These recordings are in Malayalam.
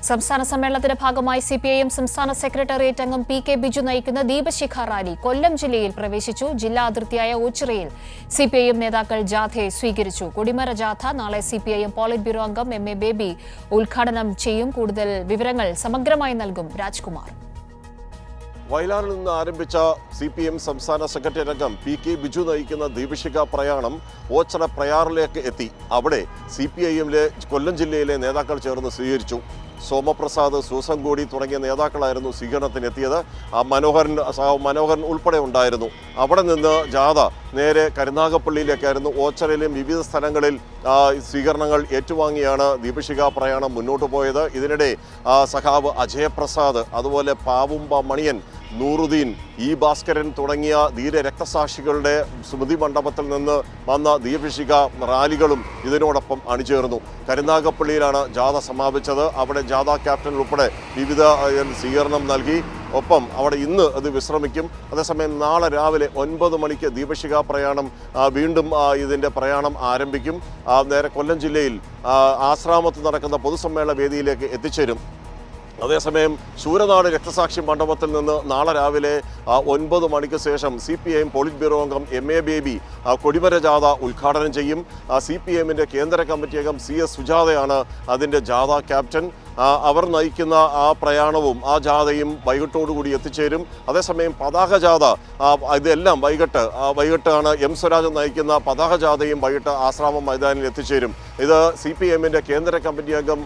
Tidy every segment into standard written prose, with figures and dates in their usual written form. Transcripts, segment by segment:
സംസ്ഥാന സമ്മേളനത്തിന്റെ ഭാഗമായി സിപിഐഎം സംസ്ഥാന സെക്രട്ടേറിയറ്റ് അംഗം പി.കെ. ബിജു നയിക്കുന്ന ദീപശിഖ റാലി കൊല്ലം ജില്ലയിൽ പ്രവേശിച്ചു. ജില്ലാ അതിർത്തിയായ ഓച്ചിറയിൽ സിപിഐഎം നേതാക്കൾ ജാഥയെ സ്വീകരിച്ചു. കൊടിമര ജാഥ നാളെ സിപിഐഎം പോളിറ്റ് ബ്യൂറോ അംഗം എം.എ. ബേബി ഉദ്ഘാടനം ചെയ്യും. കൂടുതൽ വിവരങ്ങൾ സമഗ്രമായി നൽകും രാജ്കുമാർ. വയലാറിൽ നിന്ന് ആരംഭിച്ച സിപിഎം സംസ്ഥാന സെക്രട്ടേറിയറ്റ് അംഗം പി.കെ. ബിജു നയിക്കുന്ന ദീപശിഖ പ്രയാണം ഓച്ചിറ പ്രയാറിലേക്ക് എത്തി. അവിടെ സിപിഐഎമ്മിലെ കൊല്ലം ജില്ലയിലെ നേതാക്കൾ ചേർന്ന് സ്വീകരിച്ചു. സോമപ്രസാദ്, സൂസൻ കോടി തുടങ്ങിയ നേതാക്കളായിരുന്നു സ്വീകരണത്തിനെത്തിയത്. മനോഹരൻ ഉൾപ്പെടെ ഉണ്ടായിരുന്നു. അവിടെ നിന്ന് ജാഥ നേരെ കരുനാഗപ്പള്ളിയിലേക്കായിരുന്നു. ഓച്ചിറയിലും വിവിധ സ്ഥലങ്ങളിൽ സ്വീകരണങ്ങൾ ഏറ്റുവാങ്ങിയാണ് ദീപശിഖ പ്രയാണം മുന്നോട്ട് പോയത്. ഇതിനിടെ സഖാവ് അജയപ്രസാദ്, അതുപോലെ പാവുമ്പ മണിയൻ, നൂറുദ്ദീൻ, ഇ ഭാസ്കരൻ തുടങ്ങിയ ധീര രക്തസാക്ഷികളുടെ സ്മൃതി മണ്ഡപത്തിൽ നിന്ന് വന്ന ദീപശിഖ റാലികളും ഇതിനോടൊപ്പം അണിചേർന്നു. കരുനാഗപ്പള്ളിയിലാണ് ജാഥ സമാപിച്ചത്. അവിടെ ജാഥ ക്യാപ്റ്റൻ ഉൾപ്പെടെ വിവിധ സ്വീകരണം നൽകി. ഒപ്പം അവിടെ ഇന്ന് അത് വിശ്രമിക്കും. അതേസമയം നാളെ രാവിലെ 9 മണിക്ക് ദീപശിഖ പ്രയാണം വീണ്ടും ഇതിൻ്റെ പ്രയാണം ആരംഭിക്കും. നേരെ കൊല്ലം ജില്ലയിൽ ആശ്രാമത്ത് നടക്കുന്ന പൊതുസമ്മേളന വേദിയിലേക്ക് എത്തിച്ചേരും. അതേസമയം ശൂരനാട് രക്തസാക്ഷി മണ്ഡപത്തിൽ നിന്ന് നാളെ രാവിലെ 9 മണിക്ക് ശേഷം സിപിഐഎം പോളിറ്റ് ബ്യൂറോ അംഗം എം.എ. ബേബി കൊടിമര ജാഥ ഉദ്ഘാടനം ചെയ്യും. സിപിഐഎമ്മിൻ്റെ കേന്ദ്ര കമ്മിറ്റി അംഗം CS സുജാതയാണ് അതിൻ്റെ ജാഥ ക്യാപ്റ്റൻ. അവർ നയിക്കുന്ന ആ പ്രയാണവും ആ ജാഥയും വൈകിട്ടോടുകൂടി എത്തിച്ചേരും. അതേസമയം പതാക ജാഥ ഇതെല്ലാം വൈകിട്ടാണ് എം സ്വരാജ് നയിക്കുന്ന പതാക ജാഥയും വൈകിട്ട് ആശ്രാമം മൈതാനിൽ എത്തിച്ചേരും. ഇത് സിപിഎമ്മിൻ്റെ കേന്ദ്ര കമ്മിറ്റി അംഗം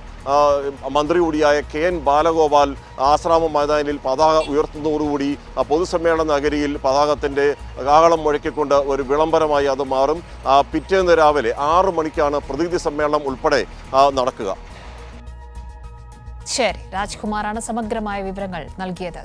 മന്ത്രി കൂടിയായ KN ബാലഗോപാൽ ആശ്രാമം മൈതാനിൽ പതാക ഉയർത്തുന്നതോടുകൂടി പൊതുസമ്മേളന നഗരിയിൽ പതാകത്തിൻ്റെ കാഹളം മുഴക്കിക്കൊണ്ട് ഒരു വിളംബരമായി അത് മാറും. പിറ്റേന്ന് രാവിലെ 6 മണിക്കാണ് പ്രതിനിധി സമ്മേളനം ഉൾപ്പെടെ നടക്കുക. ശരി, രാജ്കുമാറാണ് സമഗ്രമായ വിവരങ്ങൾ നൽകിയത്.